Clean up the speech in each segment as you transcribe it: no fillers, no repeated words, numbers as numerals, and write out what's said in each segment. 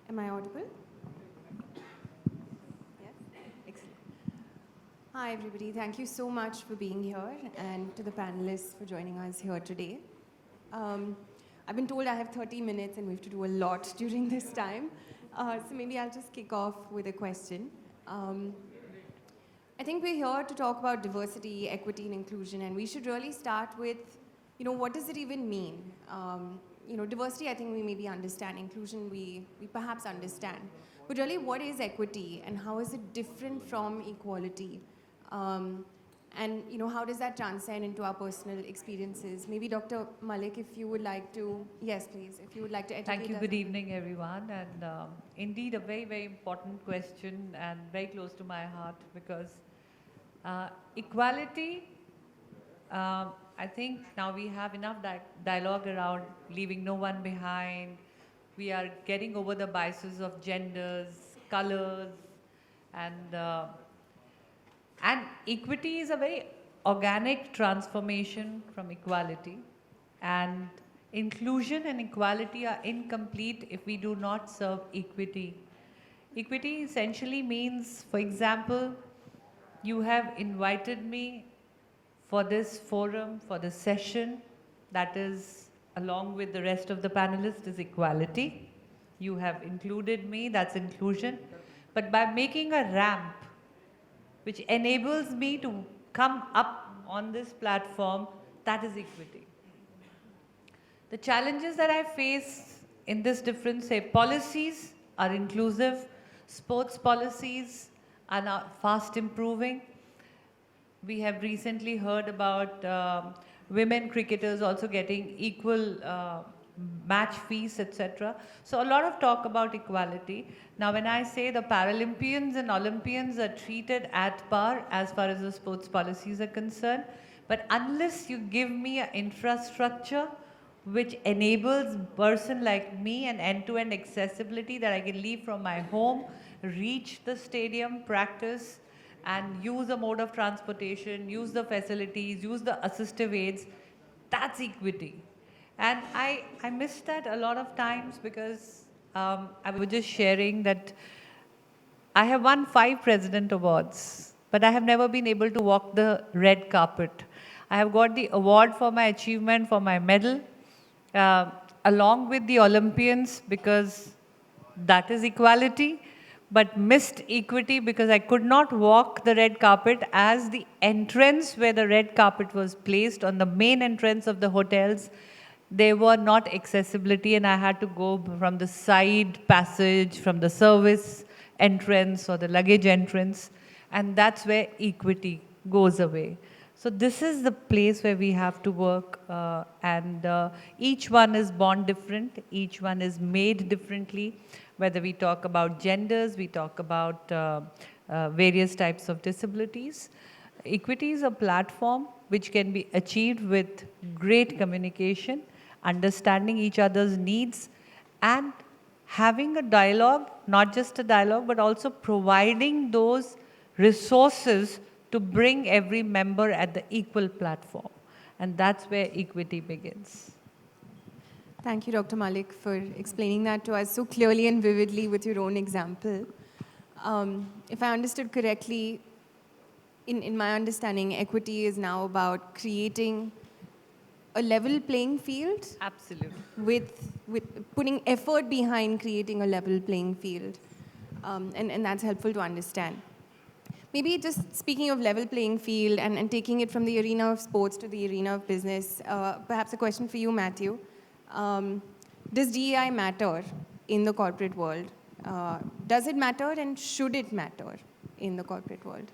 Am I audible? Yes? Excellent. Hi, everybody. Thank you so much for being here and to the panelists for joining us here today. I've been told I have 30 minutes and we have to do a lot during this time. So maybe I'll just kick off with a question. I think we're here to talk about diversity, equity, and inclusion, and we should really start with, what does it even mean? Diversity, I think we maybe understand. Inclusion, we perhaps understand. But really, what is equity, and how is it different from equality? And how does that transcend into our personal experiences? Maybe Dr. Malik, if you would like to, yes, please, if you would like to educate us. Thank you. Good evening, everyone. And indeed, a very, very important question and very close to my heart because equality, I think now we have enough dialogue around leaving no one behind. We are getting over the biases of genders, colors, and equity is a very organic transformation from equality. And inclusion and equality are incomplete if we do not serve equity. Equity essentially means, for example, you have invited me for this forum, for this session, that is, along with the rest of the panelists, is equality. You have included me, that's inclusion. But by making a ramp, which enables me to come up on this platform, that is equity. The challenges that I face in this different, say, policies are inclusive, sports policies are now fast improving. We have recently heard about women cricketers also getting equal match fees, etc. So a lot of talk about equality. Now when I say the Paralympians and Olympians are treated at par as far as the sports policies are concerned, but unless you give me an infrastructure which enables a person like me an end-to-end accessibility that I can leave from my home, reach the stadium, practice, and use a mode of transportation, use the facilities, use the assistive aids, that's equity. And I miss that a lot of times because I was just sharing that I have won 5 President Awards, but I have never been able to walk the red carpet. I have got the award for my achievement, for my medal, along with the Olympians because that is equality, but missed equity because I could not walk the red carpet as the entrance where the red carpet was placed on the main entrance of the hotels. There were not accessibility and I had to go from the side passage, from the service entrance or the luggage entrance, and that's where equity goes away. So this is the place where we have to work and each one is born different, each one is made differently, whether we talk about genders, we talk about various types of disabilities. Equity is a platform which can be achieved with great communication, understanding each other's needs, and having a dialogue, not just a dialogue, but also providing those resources to bring every member at the equal platform. And that's where equity begins. Thank you, Dr. Malik, for explaining that to us so clearly and vividly with your own example. If I understood correctly, in my understanding, equity is now about creating a level playing field. Absolutely. With putting effort behind creating a level playing field. And that's helpful to understand. Maybe just speaking of level playing field and taking it from the arena of sports to the arena of business, perhaps a question for you, Mathew. Does DEI matter in the corporate world? Does it matter and should it matter in the corporate world?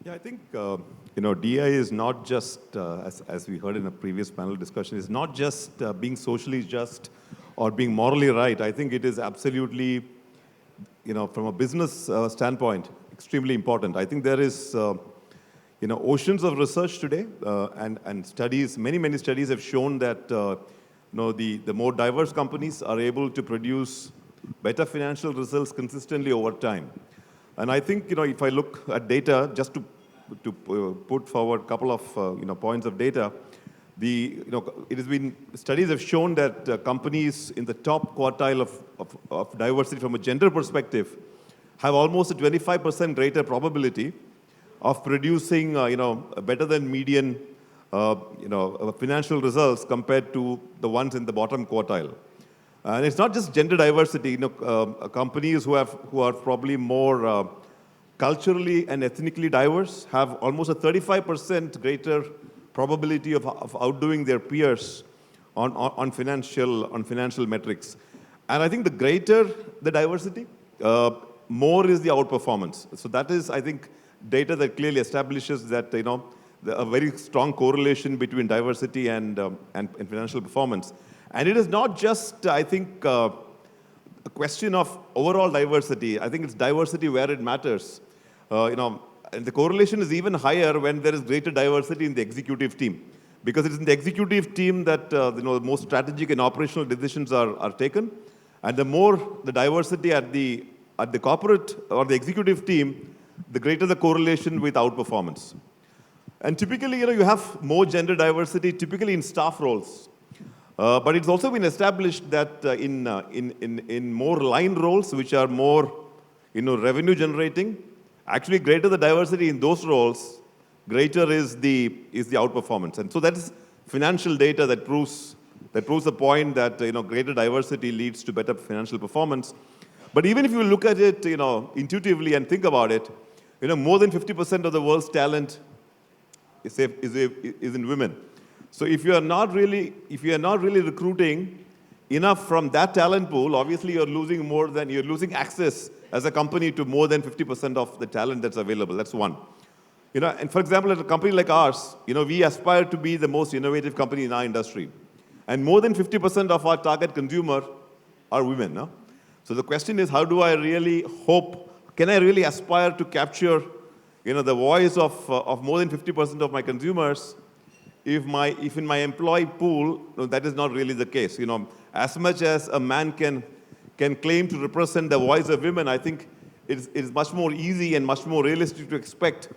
Yeah, I think, DEI is not just, as we heard in a previous panel discussion, is not just being socially just or being morally right. I think it is absolutely, from a business standpoint, extremely important. I think there is, oceans of research today and studies, many studies have shown that, the more diverse companies are able to produce better financial results consistently over time. And I think, if I look at data, just to put forward a couple of, points of data, it has been, studies have shown that companies in the top quartile of diversity from a gender perspective have almost a 25% greater probability of producing, better than median, financial results compared to the ones in the bottom quartile. And it's not just gender diversity. Companies who are probably more culturally and ethnically diverse have almost a 35% greater probability of outdoing their peers on financial metrics. And I think the greater the diversity, more is the outperformance. So that is, I think, data that clearly establishes that a very strong correlation between diversity and financial performance. And it is not just, I think, a question of overall diversity. I think it's diversity where it matters. And the correlation is even higher when there is greater diversity in the executive team, because it's in the executive team that the most strategic and operational decisions are taken. And the more the diversity at the corporate or the executive team, the greater the correlation with outperformance. And typically, you have more gender diversity, typically in staff roles. But it's also been established that in more line roles, which are more revenue generating, actually greater the diversity in those roles, greater is the outperformance. And so that is financial data that proves the point that greater diversity leads to better financial performance. But even if you look at it intuitively and think about it, more than 50% of the world's talent is in women. So if you are not really recruiting enough from that talent pool, obviously you're losing access as a company to more than 50% of the talent that's available. That's one. And for example, at a company like ours, we aspire to be the most innovative company in our industry. And more than 50% of our target consumer are women. No? So the question is, how do I really can I really aspire to capture the voice of more than 50% of my consumers if in my employee pool, that is not really the case. As much as a man can claim to represent the voice of women, I think it is much more easy and much more realistic to expect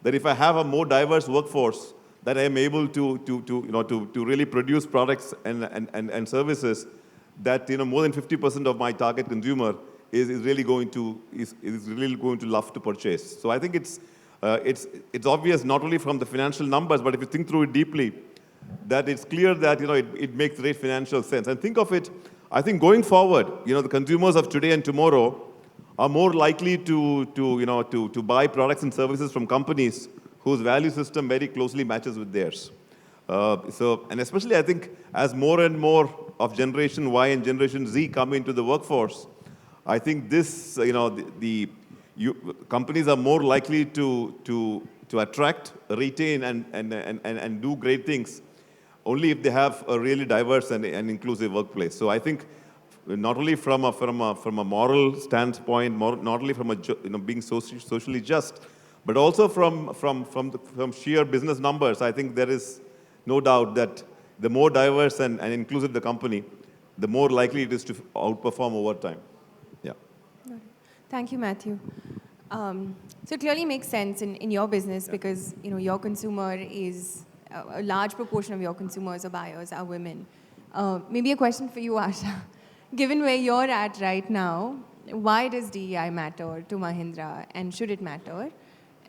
that if I have a more diverse workforce, that I am able to really produce products and services that more than 50% of my target consumer is really going to love to purchase. So I think it's obvious not only from the financial numbers, but if you think through it deeply, that it's clear that it makes great financial sense. And think of it, I think going forward, the consumers of today and tomorrow are more likely to buy products and services from companies whose value system very closely matches with theirs. And especially I think as more and more of Generation Y and Generation Z come into the workforce, I think this, companies are more likely to attract, retain, and do great things only if they have a really diverse and inclusive workplace. So I think not only from a moral standpoint, not only from being socially just, but also from sheer business numbers, I think there is no doubt that the more diverse and inclusive the company, the more likely it is to outperform over time. Yeah. Thank you, Mathew. So it clearly makes sense in your business because your consumer is a large proportion of your consumers or buyers are women. Maybe a question for you, Asha. Given where you're at right now, why does DEI matter to Mahindra, and should it matter?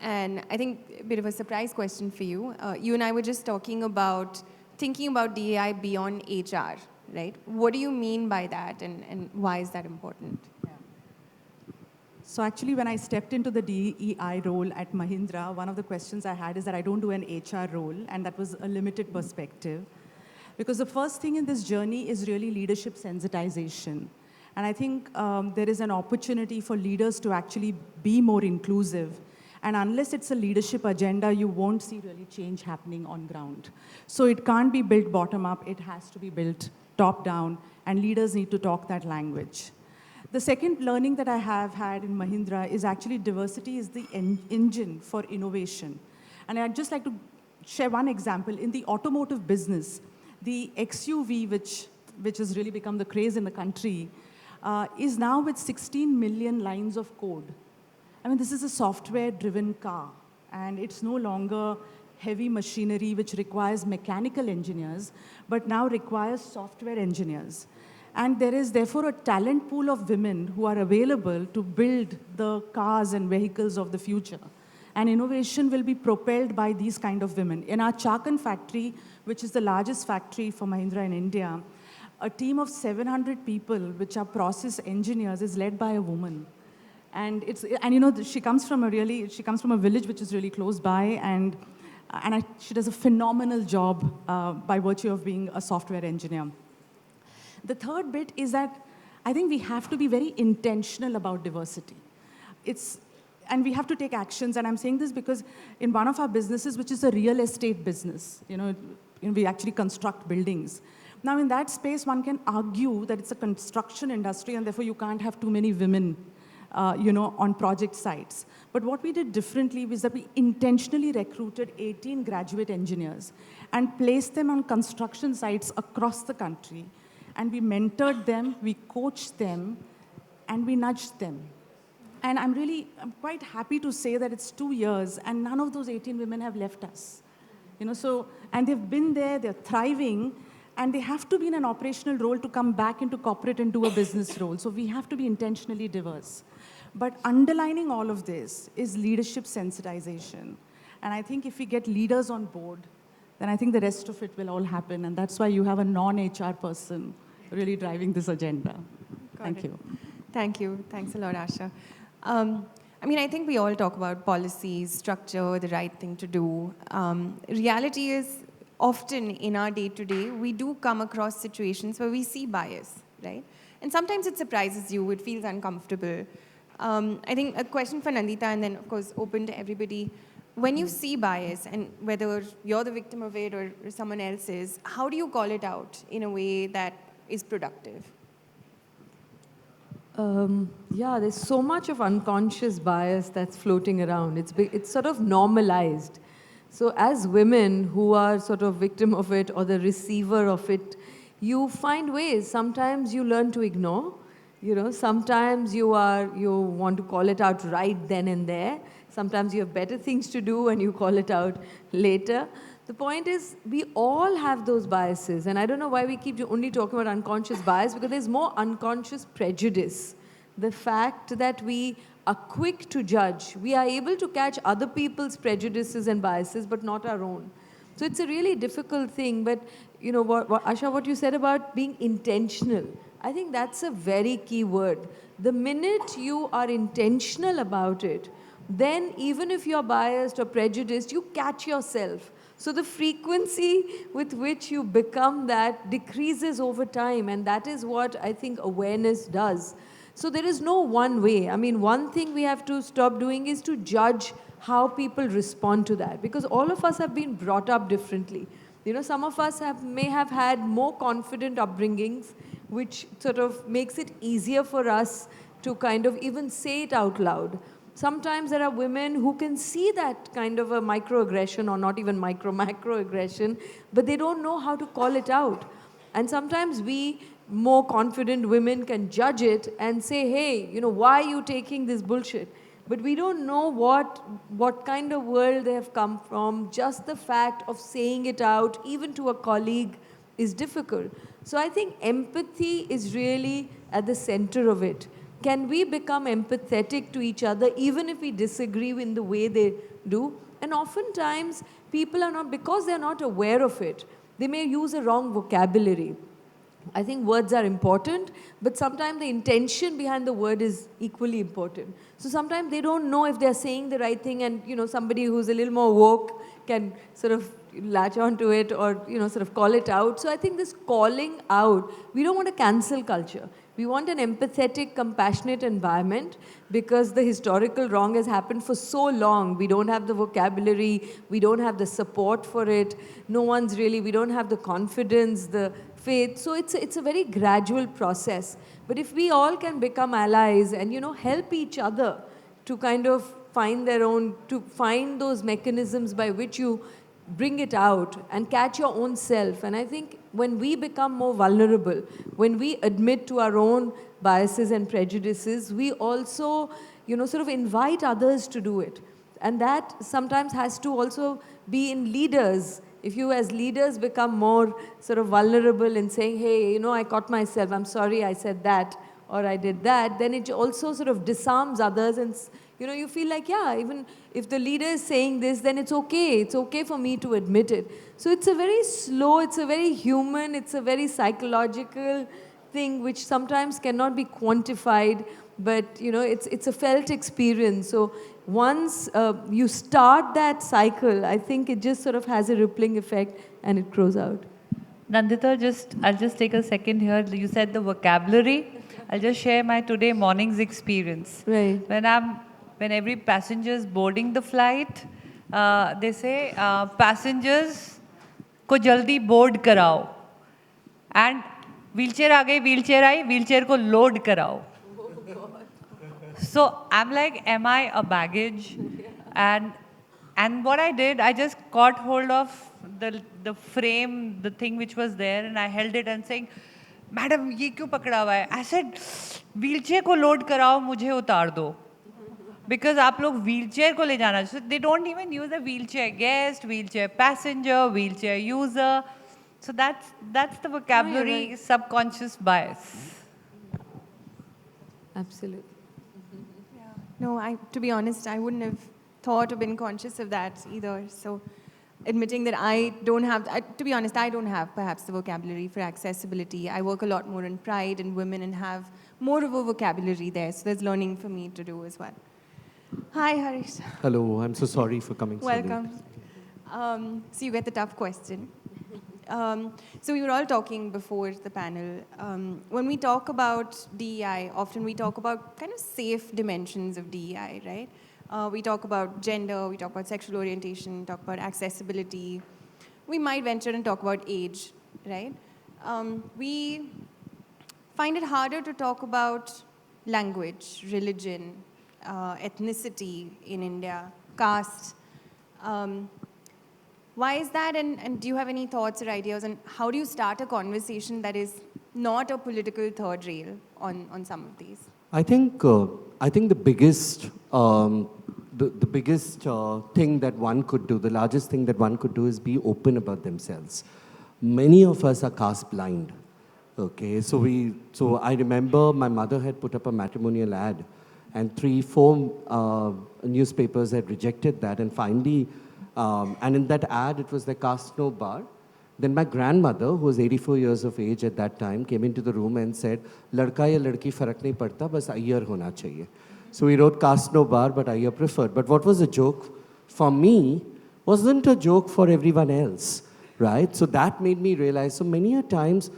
And I think a bit of a surprise question for you. You and I were just thinking about DEI beyond HR, right? What do you mean by that, and why is that important? Yeah. So actually, when I stepped into the DEI role at Mahindra, one of the questions I had is that I don't do an HR role, and that was a limited perspective. Because the first thing in this journey is really leadership sensitization. And I think there is an opportunity for leaders to actually be more inclusive. And unless it's a leadership agenda, you won't see really change happening on ground. So it can't be built bottom up, it has to be built top down, and leaders need to talk that language. The second learning that I have had in Mahindra is actually diversity is the engine for innovation. And I'd just like to share one example. In the automotive business, the XUV, which has really become the craze in the country, is now with 16 million lines of code. I mean, this is a software-driven car, and it's no longer heavy machinery which requires mechanical engineers, but now requires software engineers. And there is therefore a talent pool of women who are available to build the cars and vehicles of the future. And innovation will be propelled by these kind of women. In our Chakan factory, which is the largest factory for Mahindra in India, a team of 700 people, which are process engineers, is led by a woman. And she comes from a village which is really close by, and she does a phenomenal job by virtue of being a software engineer. The third bit is that I think we have to be very intentional about diversity. And we have to take actions, and I'm saying this because in one of our businesses, which is a real estate business, we actually construct buildings. Now, in that space, one can argue that it's a construction industry, and therefore you can't have too many women, on project sites. But what we did differently was that we intentionally recruited 18 graduate engineers and placed them on construction sites across the country. And we mentored them, we coached them, and we nudged them. And I'm quite happy to say that it's 2 years, and none of those 18 women have left us. And they've been there, they're thriving, and they have to be in an operational role to come back into corporate and do a business role. So we have to be intentionally diverse. But underlining all of this is leadership sensitization. And I think if we get leaders on board, then I think the rest of it will all happen. And that's why you have a non-HR person really driving this agenda. Thank you. Thank you. Thanks a lot, Asha. I think we all talk about policies, structure, the right thing to do. Reality is, often in our day-to-day, we do come across situations where we see bias, right? And sometimes it surprises you, it feels uncomfortable. I think a question for Nandita, and then, of course, open to everybody. When you see bias, and whether you're the victim of it or someone else is, how do you call it out in a way that is productive? There's so much of unconscious bias that's floating around. It's sort of normalized. So as women who are sort of victim of it or the receiver of it, you find ways. Sometimes you learn to ignore. Sometimes you want to call it out right then and there. Sometimes you have better things to do and you call it out later. The point is, we all have those biases. And I don't know why we keep only talking about unconscious bias, because there's more unconscious prejudice. The fact that we are quick to judge. We are able to catch other people's prejudices and biases, but not our own. So it's a really difficult thing. But, Asha, what you said about being intentional, I think that's a very key word. The minute you are intentional about it, then even if you're biased or prejudiced, you catch yourself. So the frequency with which you become that decreases over time, and that is what I think awareness does. So there is no one way. One thing we have to stop doing is to judge how people respond to that, because all of us have been brought up differently. Some of us may have had more confident upbringings, which sort of makes it easier for us to kind of even say it out loud. Sometimes there are women who can see that kind of a microaggression, or not even macroaggression, but they don't know how to call it out. And sometimes we, more confident women, can judge it and say, hey, why are you taking this bullshit? But we don't know what kind of world they have come from. Just the fact of saying it out, even to a colleague, is difficult. So I think empathy is really at the center of it. Can we become empathetic to each other, even if we disagree in the way they do? And oftentimes, people are not, because they're not aware of it, they may use a wrong vocabulary. I think words are important, but sometimes the intention behind the word is equally important. So sometimes they don't know if they're saying the right thing, and somebody who's a little more woke can sort of latch onto it or sort of call it out. So I think this calling out, we don't want a cancel culture. We want an empathetic, compassionate environment, because the historical wrong has happened for so long. We don't have the vocabulary, we don't have the support for it. We don't have the confidence, the faith. So it's a very gradual process. But if we all can become allies and, help each other to kind of find those mechanisms by which you bring it out and catch your own self. And I think when we become more vulnerable, when we admit to our own biases and prejudices, we also, sort of invite others to do it. And that sometimes has to also be in leaders. If you as leaders become more sort of vulnerable in saying, hey, you know, I caught myself, I'm sorry I said that, or I did that, then it also sort of disarms others and, you know, you feel like, yeah, even if the leader is saying this, then it's okay. It's okay for me to admit it. So it's a very slow, it's a very human, it's a very psychological thing which sometimes cannot be quantified, but, you know, it's a felt experience. So once you start that cycle, I think it just sort of has a rippling effect and it grows out. Nandita, I'll just take a second here. You said the vocabulary. I'll just share my today morning's experience. Right. When every passenger is boarding the flight, they say, passengers को जल्दी board कराओ. And wheelchair आ गई, wheelchair आई, wheelchair को load कराओ. So I'm like, am I a baggage? And what I did, I just caught hold of the frame, the thing which was there, and I held it and saying, Madam, ये क्यों पकड़ा हुआ है? I said, wheelchair को load कराओ, मुझे उतार दो. Because आप लोग wheelchair को ले जाना, so they don't even use the wheelchair guest, wheelchair passenger, wheelchair user. So that's the vocabulary subconscious bias. Absolutely. No, to be honest, I wouldn't have thought or been conscious of that either. So admitting that I don't have, to be honest, I don't have perhaps the vocabulary for accessibility. I work a lot more in pride and women and have more of a vocabulary there. So there's learning for me to do as well. Hi, Harish. Hello, I'm so sorry for coming so late. Welcome. So you get the tough question. So we were all talking before the panel. When we talk about DEI, often we talk about kind of safe dimensions of DEI, right? We talk about gender, we talk about sexual orientation, talk about accessibility. We might venture and talk about age, right? We find it harder to talk about language, religion, ethnicity in India, caste. Why is that, and do you have any thoughts or ideas on how do you start a conversation that is not a political third rail on some of these? I think the biggest thing that one could do, the largest thing that one could do is be open about themselves. Many of us are caste blind. Okay, so I remember my mother had put up a matrimonial ad, and 3-4 newspapers had rejected that, and finally. And in that ad, it was the caste no bar. Then my grandmother, who was 84 years of age at that time, came into the room and said, "Ladka ya ladki farak nahi padta, bas iyer hona chahiye." So we wrote caste no bar, but iyer preferred. But what was a joke for me wasn't a joke for everyone else, right? So that made me realize. So many a times,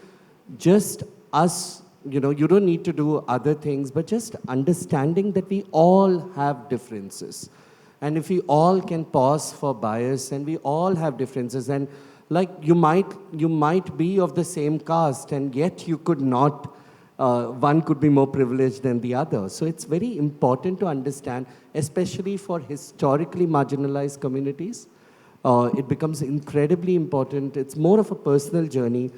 just us, you know, you don't need to do other things, but just understanding that we all have differences. And if we all can pause for bias, and we all have differences, and like you might be of the same caste, and yet you could not, one could be more privileged than the other. So it's very important to understand, especially for historically marginalized communities. It becomes incredibly important. It's more of a personal journey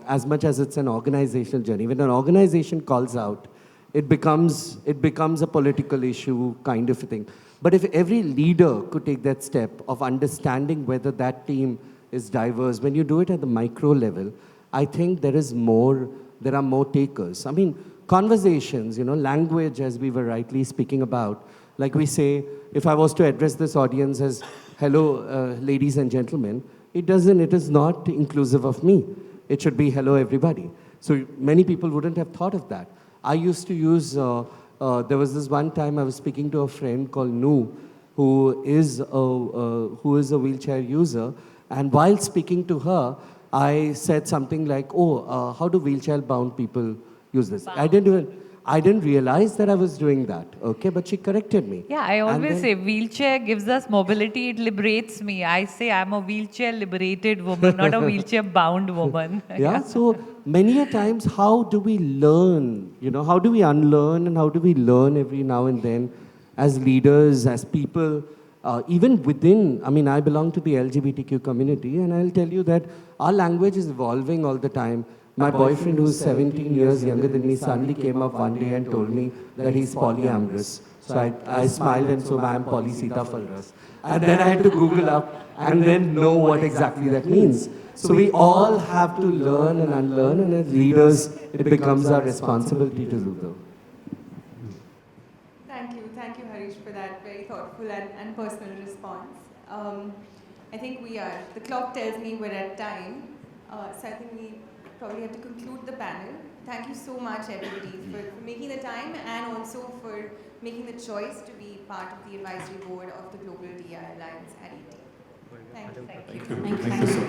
as much as it's an organizational journey. When an organization calls out, it becomes a political issue kind of a thing. But if every leader could take that step of understanding whether that team is diverse, when you do it at the micro level, I think there are more takers. I mean, conversations, you know, language, as we were rightly speaking about, like we say, if I was to address this audience as, hello, ladies and gentlemen, it is not inclusive of me. It should be hello, everybody. So many people wouldn't have thought of that. I used to use, there was this one time I was speaking to a friend called Nu, who is a wheelchair user. And while speaking to her, I said something like, how do wheelchair-bound people use this? I didn't realize that I was doing that, okay? But she corrected me. Yeah, I always say wheelchair gives us mobility, it liberates me. I say I'm a wheelchair-liberated woman, not a wheelchair-bound woman. Yeah, so many a times, how do we learn? You know, how do we unlearn, and how do we learn every now and then as leaders, as people, even within, I mean, I belong to the LGBTQ community, and I'll tell you that our language is evolving all the time. My boyfriend, who's 17 years younger than me, suddenly came up one day and told me that he's polyamorous. So I smiled and so I'm polycetaphalrus. And then I had to Google up and then know what exactly that means. So we all have to learn and unlearn, and as leaders, it becomes our responsibility to do so. Thank you, Harish, for that very thoughtful and personal response. I think the clock tells me we're at time, so I think we probably have to conclude the panel. Thank you so much, everybody, for making the time and also for making the choice to be part of the advisory board of the Global DEI Alliance at ET. Thank you. Thank you so much.